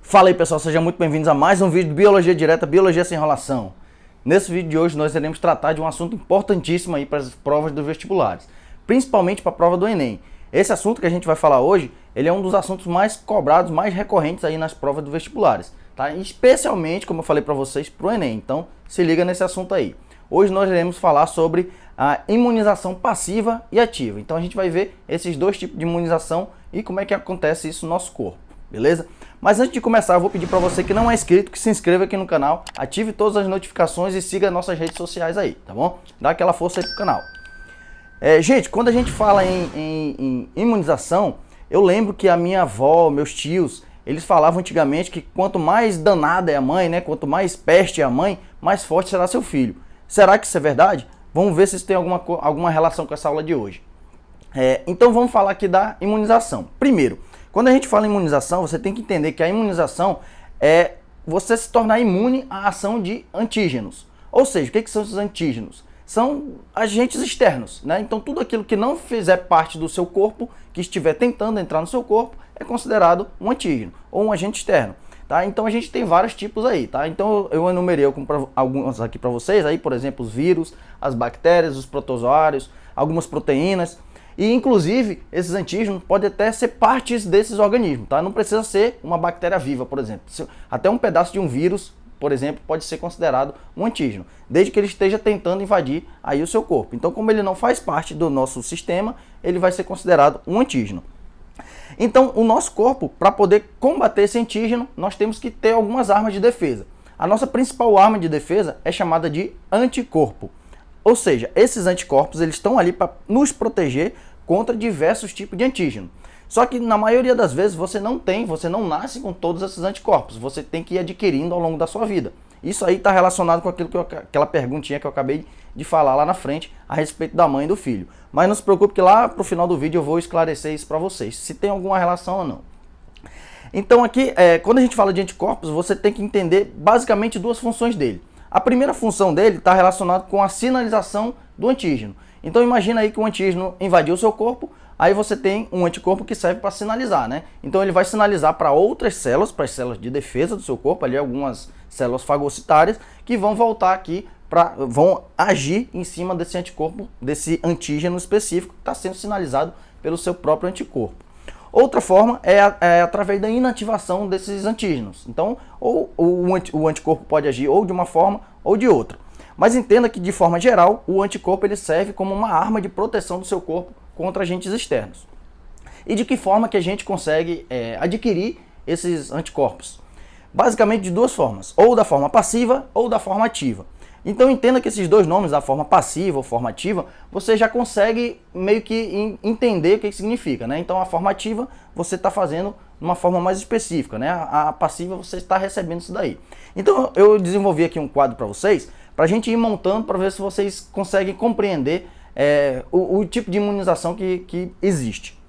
Fala aí pessoal, sejam muito bem-vindos a mais um vídeo de Biologia Direta, Biologia Sem Enrolação. Nesse vídeo de hoje nós iremos tratar de um assunto importantíssimo aí para as provas dos vestibulares, principalmente para a prova do Enem. Esse assunto que a gente vai falar hoje, ele é um dos assuntos mais cobrados, mais recorrentes aí nas provas dos vestibulares, tá? Especialmente, como eu falei para vocês, para o Enem, então se liga nesse assunto aí. Hoje nós iremos falar sobre a imunização passiva e ativa, então a gente vai ver esses dois tipos de imunização e como é que acontece isso no nosso corpo, beleza? Mas antes de começar, eu vou pedir para você que não é inscrito, que se inscreva aqui no canal, ative todas as notificações e siga nossas redes sociais aí, tá bom? Dá aquela força aí pro canal. Gente, quando a gente fala em imunização, eu lembro que a minha avó, meus tios, eles falavam antigamente que quanto mais danada é a mãe, né? Quanto mais peste é a mãe, mais forte será seu filho. Será que isso é verdade? Vamos ver se isso tem alguma relação com essa aula de hoje. Então vamos falar aqui da imunização. Primeiro, quando a gente fala em imunização, você tem que entender que a imunização é você se tornar imune à ação de antígenos. Ou seja, o que são esses antígenos? São agentes externos, né? Então tudo aquilo que não fizer parte do seu corpo, que estiver tentando entrar no seu corpo, é considerado um antígeno ou um agente externo, tá? Então a gente tem vários tipos aí, tá? Então eu enumerei alguns aqui para vocês, aí, por exemplo, os vírus, as bactérias, os protozoários, algumas proteínas. E, inclusive, esses antígenos podem até ser partes desses organismos, tá? Não precisa ser uma bactéria viva, por exemplo. Até um pedaço de um vírus, por exemplo, pode ser considerado um antígeno, desde que ele esteja tentando invadir aí o seu corpo. Então, como ele não faz parte do nosso sistema, ele vai ser considerado um antígeno. Então, o nosso corpo, para poder combater esse antígeno, nós temos que ter algumas armas de defesa. A nossa principal arma de defesa é chamada de anticorpo. Ou seja, esses anticorpos eles estão ali para nos proteger contra diversos tipos de antígeno. Só que na maioria das vezes você não nasce com todos esses anticorpos. Você tem que ir adquirindo ao longo da sua vida. Isso aí está relacionado com aquela perguntinha que eu acabei de falar lá na frente a respeito da mãe e do filho. Mas não se preocupe que lá para o final do vídeo eu vou esclarecer isso para vocês, se tem alguma relação ou não. Então aqui, quando a gente fala de anticorpos, você tem que entender basicamente duas funções dele. A primeira função dele está relacionada com a sinalização do antígeno. Então imagina aí que o antígeno invadiu o seu corpo, aí você tem um anticorpo que serve para sinalizar, né? Então ele vai sinalizar para outras células, para as células de defesa do seu corpo, ali algumas células fagocitárias, que vão voltar aqui, vão agir em cima desse anticorpo, desse antígeno específico que está sendo sinalizado pelo seu próprio anticorpo. Outra forma é através da inativação desses antígenos. Então, ou o anticorpo pode agir ou de uma forma ou de outra. Mas entenda que, de forma geral, o anticorpo ele serve como uma arma de proteção do seu corpo contra agentes externos. E de que forma que a gente consegue adquirir esses anticorpos? Basicamente de duas formas, ou da forma passiva ou da forma ativa. Então entenda que esses dois nomes, da forma passiva ou forma ativa, você já consegue meio que entender o que significa, né? Então a forma ativa você está fazendo de uma forma mais específica, né? A passiva você está recebendo isso daí. Então eu desenvolvi aqui um quadro para vocês, para a gente ir montando para ver se vocês conseguem compreender o tipo de imunização que existe.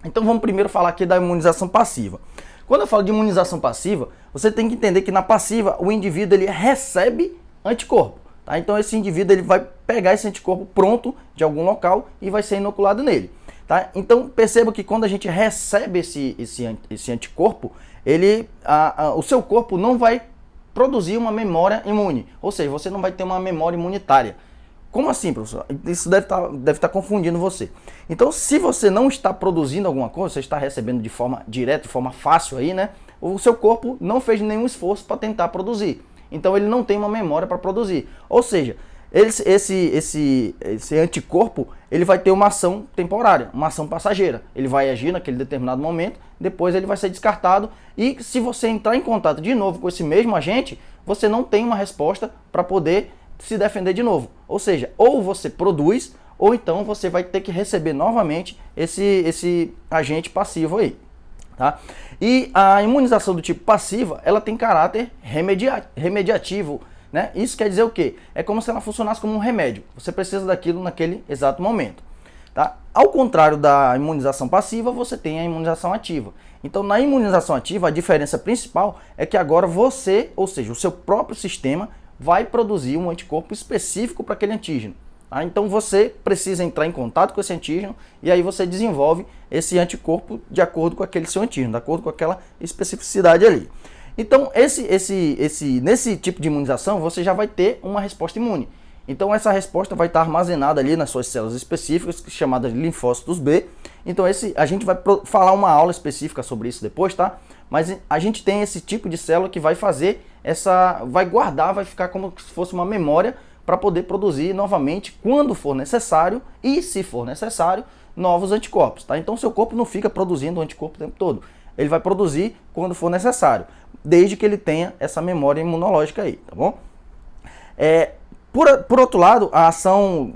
Então vamos primeiro falar aqui da imunização passiva. Quando eu falo de imunização passiva, você tem que entender que na passiva o indivíduo ele recebe anticorpo, tá? Então esse indivíduo ele vai pegar esse anticorpo pronto de algum local e vai ser inoculado nele, tá? Então perceba que quando a gente recebe esse anticorpo, o seu corpo não vai produzir uma memória imune, ou seja, você não vai ter uma memória imunitária. Como assim, professor? Isso deve estar confundindo você. Então, se você não está produzindo alguma coisa, você está recebendo de forma direta, de forma fácil aí, né? O seu corpo não fez nenhum esforço para tentar produzir. Então, ele não tem uma memória para produzir. Ou seja, esse anticorpo, ele vai ter uma ação temporária, uma ação passageira. Ele vai agir naquele determinado momento, depois ele vai ser descartado. E se você entrar em contato de novo com esse mesmo agente, você não tem uma resposta para poder se defender de novo. Ou seja, ou você produz, ou então você vai ter que receber novamente esse agente passivo aí, tá? E a imunização do tipo passiva, ela tem caráter remediativo, né? Isso quer dizer o quê? É como se ela funcionasse como um remédio. Você precisa daquilo naquele exato momento, tá? Ao contrário da imunização passiva, você tem a imunização ativa. Então, na imunização ativa, a diferença principal é que agora você, ou seja, o seu próprio sistema vai produzir um anticorpo específico para aquele antígeno. Tá? Então você precisa entrar em contato com esse antígeno e aí você desenvolve esse anticorpo de acordo com aquele seu antígeno, de acordo com aquela especificidade ali. Então nesse tipo de imunização você já vai ter uma resposta imune. Então essa resposta vai estar armazenada ali nas suas células específicas, chamadas de linfócitos B. Então a gente vai falar uma aula específica sobre isso depois, tá? Mas a gente tem esse tipo de célula que vai fazer vai guardar, vai ficar como se fosse uma memória para poder produzir novamente, quando for necessário e se for necessário, novos anticorpos, tá? Então seu corpo não fica produzindo anticorpo o tempo todo. Ele vai produzir quando for necessário, desde que ele tenha essa memória imunológica aí, tá bom? Por outro lado, a ação,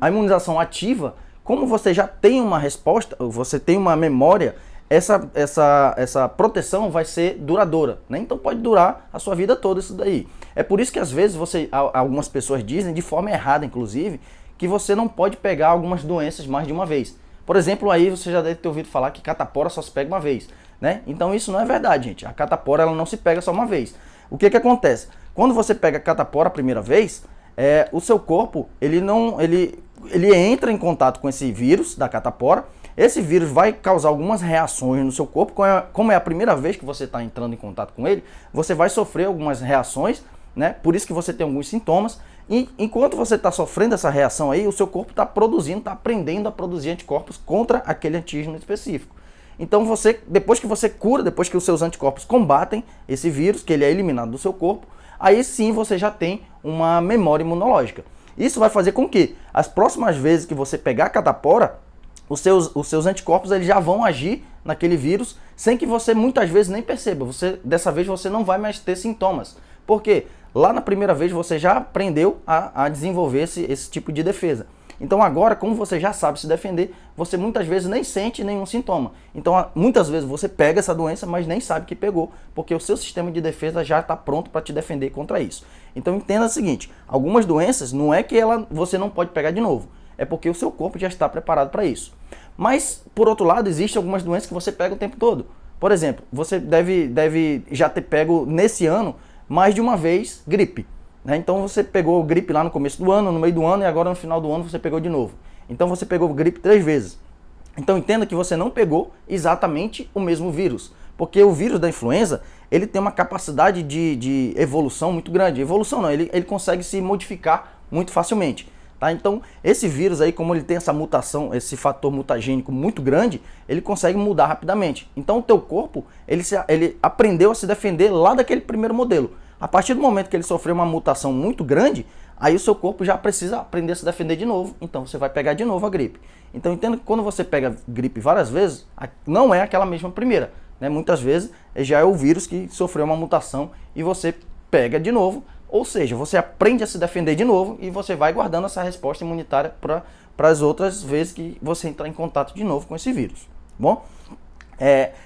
a imunização ativa, como você já tem uma resposta, você tem uma memória, essa proteção vai ser duradoura, né? Então pode durar a sua vida toda isso daí. É por isso que às vezes algumas pessoas dizem, de forma errada inclusive, que você não pode pegar algumas doenças mais de uma vez. Por exemplo, aí você já deve ter ouvido falar que catapora só se pega uma vez, né? Então isso não é verdade, gente. A catapora ela não se pega só uma vez. O que acontece? Quando você pega a catapora a primeira vez, o seu corpo ele entra em contato com esse vírus da catapora. Esse vírus vai causar algumas reações no seu corpo. Como é a primeira vez que você está entrando em contato com ele, você vai sofrer algumas reações, né? Por isso que você tem alguns sintomas. E enquanto você está sofrendo essa reação aí, o seu corpo está produzindo, está aprendendo a produzir anticorpos contra aquele antígeno específico. Então depois que você cura, depois que os seus anticorpos combatem esse vírus, que ele é eliminado do seu corpo, aí sim você já tem uma memória imunológica. Isso vai fazer com que as próximas vezes que você pegar a catapora, os seus anticorpos eles já vão agir naquele vírus sem que você muitas vezes nem perceba. Dessa vez você não vai mais ter sintomas. Por quê? Lá na primeira vez você já aprendeu a desenvolver esse tipo de defesa. Então agora, como você já sabe se defender, você muitas vezes nem sente nenhum sintoma. Então muitas vezes você pega essa doença, mas nem sabe que pegou, porque o seu sistema de defesa já está pronto para te defender contra isso. Então entenda o seguinte, algumas doenças não é que você não pode pegar de novo, é porque o seu corpo já está preparado para isso. Mas, por outro lado, existem algumas doenças que você pega o tempo todo. Por exemplo, você deve já ter pego nesse ano mais de uma vez gripe. Né? Então você pegou gripe lá no começo do ano, no meio do ano e agora no final do ano você pegou de novo. Então você pegou gripe 3 vezes. Então entenda que você não pegou exatamente o mesmo vírus. Porque o vírus da influenza, ele tem uma capacidade de evolução muito grande. Evolução não, ele consegue se modificar muito facilmente. Tá? Então esse vírus aí, como ele tem essa mutação, esse fator mutagênico muito grande, ele consegue mudar rapidamente. Então o teu corpo, ele aprendeu a se defender lá daquele primeiro modelo. A partir do momento que ele sofreu uma mutação muito grande, aí o seu corpo já precisa aprender a se defender de novo, então você vai pegar de novo a gripe. Então entenda que quando você pega gripe várias vezes, não é aquela mesma primeira, né? Muitas vezes já é o vírus que sofreu uma mutação e você pega de novo, ou seja, você aprende a se defender de novo e você vai guardando essa resposta imunitária para as outras vezes que você entrar em contato de novo com esse vírus. Bom,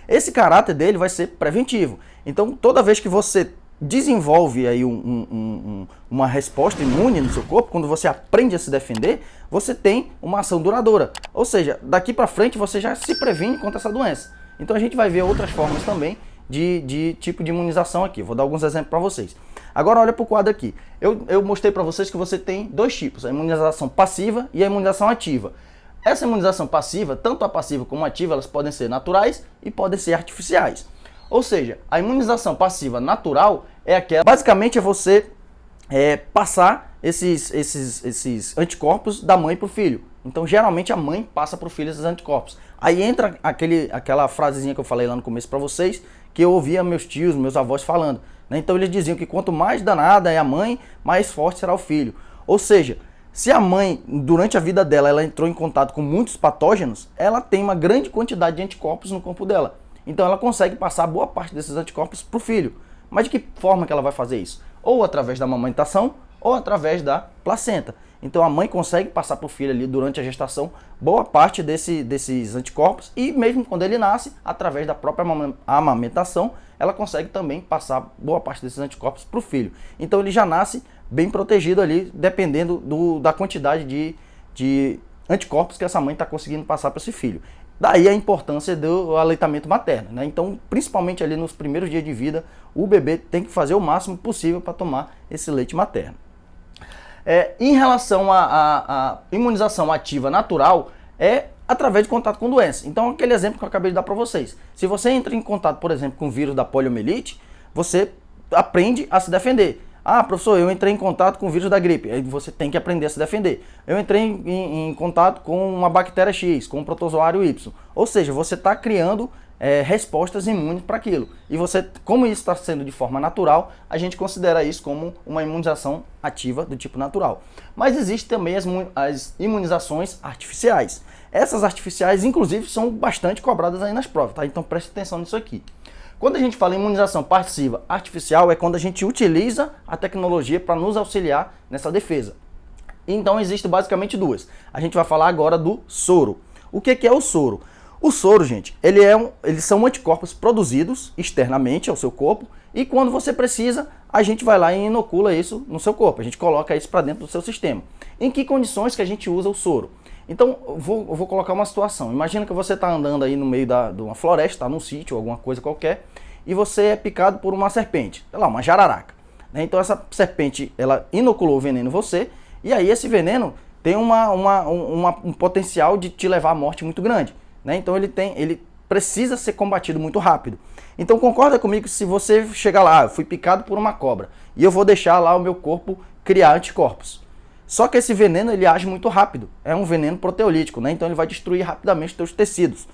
esse caráter dele vai ser preventivo. Então toda vez que você desenvolve aí uma resposta imune no seu corpo, quando você aprende a se defender, você tem uma ação duradoura. Ou seja, daqui para frente você já se previne contra essa doença. Então a gente vai ver outras formas também de tipo de imunização aqui. Vou dar alguns exemplos para vocês. Agora olha para o quadro aqui. Eu mostrei para vocês que você tem dois tipos, a imunização passiva e a imunização ativa. Essa imunização passiva, tanto a passiva como a ativa, elas podem ser naturais e podem ser artificiais. Ou seja, a imunização passiva natural é aquela, basicamente é você passar esses anticorpos da mãe para o filho. Então geralmente a mãe passa para o filho esses anticorpos. Aí entra aquela frasezinha que eu falei lá no começo para vocês, que eu ouvia meus tios, meus avós falando. Né? Então eles diziam que quanto mais danada é a mãe, mais forte será o filho. Ou seja, se a mãe, durante a vida dela, ela entrou em contato com muitos patógenos, ela tem uma grande quantidade de anticorpos no corpo dela. Então ela consegue passar boa parte desses anticorpos para o filho. Mas de que forma que ela vai fazer isso? Ou através da amamentação, ou através da placenta. Então a mãe consegue passar para o filho ali durante a gestação boa parte desses anticorpos e mesmo quando ele nasce, através da própria amamentação, ela consegue também passar boa parte desses anticorpos para o filho. Então ele já nasce bem protegido ali, dependendo da quantidade de anticorpos que essa mãe está conseguindo passar para esse filho. Daí a importância do aleitamento materno, né? Então, principalmente ali nos primeiros dias de vida, o bebê tem que fazer o máximo possível para tomar esse leite materno. Em relação à imunização ativa natural, é através de contato com doença. Então, aquele exemplo que eu acabei de dar para vocês. Se você entra em contato, por exemplo, com o vírus da poliomielite, você aprende a se defender. Ah, professor, eu entrei em contato com o vírus da gripe. Aí você tem que aprender a se defender. Eu entrei em contato com uma bactéria X, com um protozoário Y. Ou seja, você está criando respostas imunes para aquilo. E você, como isso está sendo de forma natural, a gente considera isso como uma imunização ativa do tipo natural. Mas existem também as imunizações artificiais. Essas artificiais, inclusive, são bastante cobradas aí nas provas, tá? Então preste atenção nisso aqui. Quando a gente fala em imunização passiva artificial, é quando a gente utiliza a tecnologia para nos auxiliar nessa defesa. Então existem basicamente duas. A gente vai falar agora do soro. O que é o soro? O soro, gente, eles são anticorpos produzidos externamente ao seu corpo e quando você precisa, a gente vai lá e inocula isso no seu corpo. A gente coloca isso para dentro do seu sistema. Em que condições que a gente usa o soro? Então, eu vou colocar uma situação. Imagina que você está andando aí no meio de uma floresta, está num sítio, alguma coisa qualquer, e você é picado por uma serpente, sei lá, uma jararaca. Então, essa serpente, ela inoculou o veneno em você, e aí esse veneno tem um potencial de te levar à morte muito grande. Então, ele precisa ser combatido muito rápido. Então, concorda comigo que se você chegar lá, eu fui picado por uma cobra, e eu vou deixar lá o meu corpo criar anticorpos. Só que esse veneno ele age muito rápido, é um veneno proteolítico, então ele vai destruir rapidamente os teus tecidos.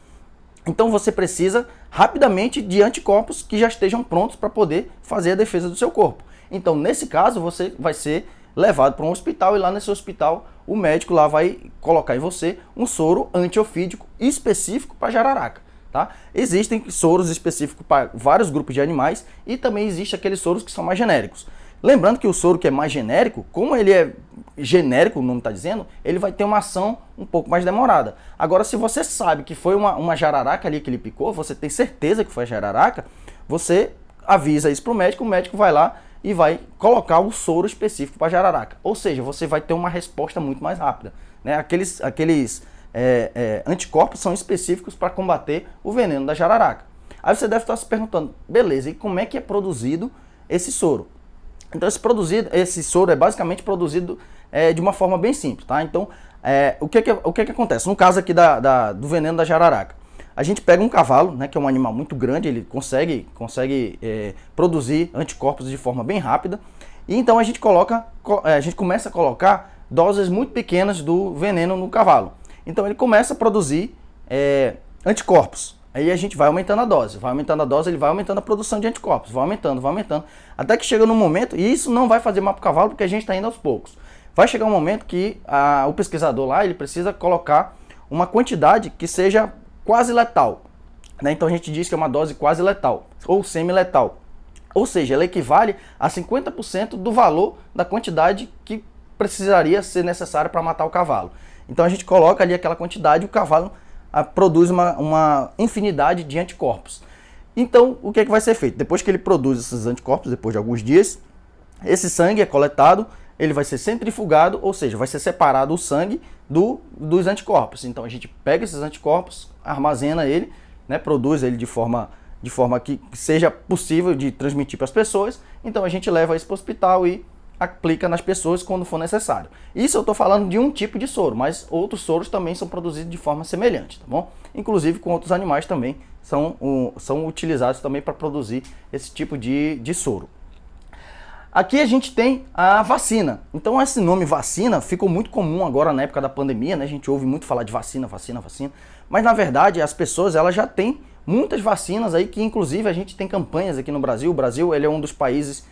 Então você precisa rapidamente de anticorpos que já estejam prontos para poder fazer a defesa do seu corpo. Então nesse caso você vai ser levado para um hospital e lá nesse hospital o médico lá vai colocar em você um soro antiofídico específico para jararaca. Tá? Existem soros específicos para vários grupos de animais e também existem aqueles soros que são mais genéricos. Lembrando que o soro que é mais genérico, como ele é genérico, o nome está dizendo, ele vai ter uma ação um pouco mais demorada. Agora, se você sabe que foi uma jararaca ali que ele picou, você tem certeza que foi a jararaca, você avisa isso para o médico vai lá e vai colocar o soro específico para a jararaca. Ou seja, você vai ter uma resposta muito mais rápida. Aqueles anticorpos são específicos para combater o veneno da jararaca. Aí você deve estar se perguntando, beleza, e como é que é produzido esse soro? Então esse soro é basicamente produzido de uma forma bem simples, tá? Então, o que acontece? No caso aqui do veneno da jararaca, a gente pega um cavalo, que é um animal muito grande, ele consegue produzir anticorpos de forma bem rápida, e então a gente começa a colocar doses muito pequenas do veneno no cavalo. Então ele começa a produzir anticorpos. Aí a gente vai aumentando a dose, ele vai aumentando a produção de anticorpos, vai aumentando, até que chega num momento, e isso não vai fazer mal para o cavalo porque a gente está indo aos poucos. Vai chegar um momento que o pesquisador lá, ele precisa colocar uma quantidade que seja quase letal. Então a gente diz que é uma dose quase letal, ou semi-letal. Ou seja, ela equivale a 50% do valor da quantidade que precisaria ser necessária para matar o cavalo. Então a gente coloca ali aquela quantidade e o cavalo produz uma infinidade de anticorpos. Então, o que vai ser feito? Depois que ele produz esses anticorpos, depois de alguns dias, esse sangue é coletado, ele vai ser centrifugado, ou seja, vai ser separado o sangue dos anticorpos. Então, a gente pega esses anticorpos, armazena ele, produz ele de forma que seja possível de transmitir para as pessoas. Então, a gente leva isso para o hospital e aplica nas pessoas quando for necessário. Isso eu estou falando de um tipo de soro, mas outros soros também são produzidos de forma semelhante, tá bom? Inclusive com outros animais também são utilizados também para produzir esse tipo de soro. Aqui a gente tem a vacina. Então esse nome vacina ficou muito comum agora na época da pandemia, a gente ouve muito falar de vacina, mas na verdade as pessoas elas já têm muitas vacinas aí que inclusive a gente tem campanhas aqui no Brasil. O Brasil ele é um dos países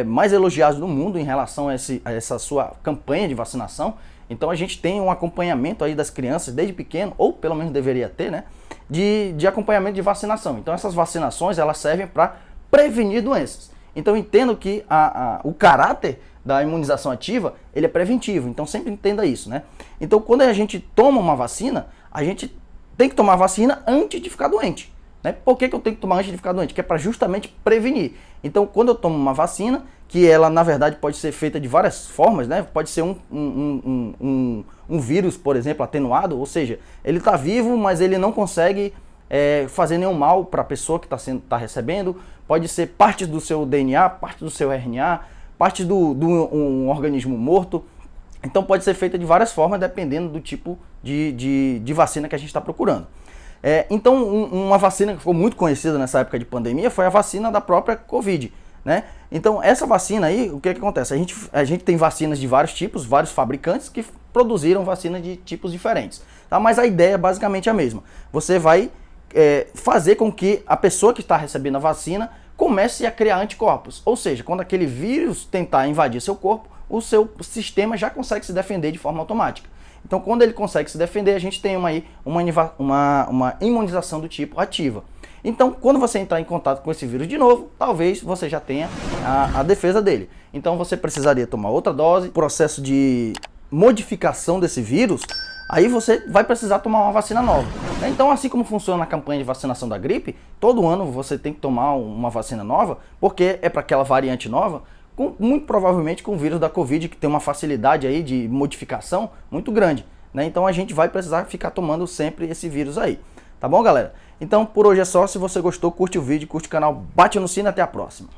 mais elogiados do mundo em relação a essa sua campanha de vacinação. Então a gente tem um acompanhamento aí das crianças desde pequeno, ou pelo menos deveria ter, de acompanhamento de vacinação. Então essas vacinações elas servem para prevenir doenças. Então entendo que o caráter da imunização ativa ele é preventivo, então sempre entenda isso, Então quando a gente toma uma vacina, a gente tem que tomar a vacina antes de ficar doente. Por que eu tenho que tomar antes de ficar doente? Que é para justamente prevenir. Então, quando eu tomo uma vacina, que ela na verdade pode ser feita de várias formas, pode ser um vírus, por exemplo, atenuado, ou seja, ele está vivo, mas ele não consegue fazer nenhum mal para a pessoa que está recebendo. Pode ser parte do seu DNA, parte do seu RNA, parte um organismo morto. Então pode ser feita de várias formas, dependendo do tipo de vacina que a gente está procurando. Então uma vacina que ficou muito conhecida nessa época de pandemia foi a vacina da própria Covid, né? Então essa vacina aí, o que acontece? A gente tem vacinas de vários tipos, vários fabricantes que produziram vacinas de tipos diferentes, tá? Mas a ideia é basicamente a mesma. Você vai fazer com que a pessoa que está recebendo a vacina comece a criar anticorpos. Ou seja, quando aquele vírus tentar invadir seu corpo, o seu sistema já consegue se defender de forma automática. Então, quando ele consegue se defender, a gente tem uma imunização do tipo ativa. Então, quando você entrar em contato com esse vírus de novo, talvez você já tenha a defesa dele. Então, você precisaria tomar outra dose, processo de modificação desse vírus, aí você vai precisar tomar uma vacina nova. Então, assim como funciona a campanha de vacinação da gripe, todo ano você tem que tomar uma vacina nova, porque é para aquela variante nova, muito provavelmente com o vírus da Covid, que tem uma facilidade aí de modificação muito grande, né? Então a gente vai precisar ficar tomando sempre esse vírus aí. Tá bom, galera? Então por hoje é só. Se você gostou, curte o vídeo, curte o canal, bate no sino e até a próxima.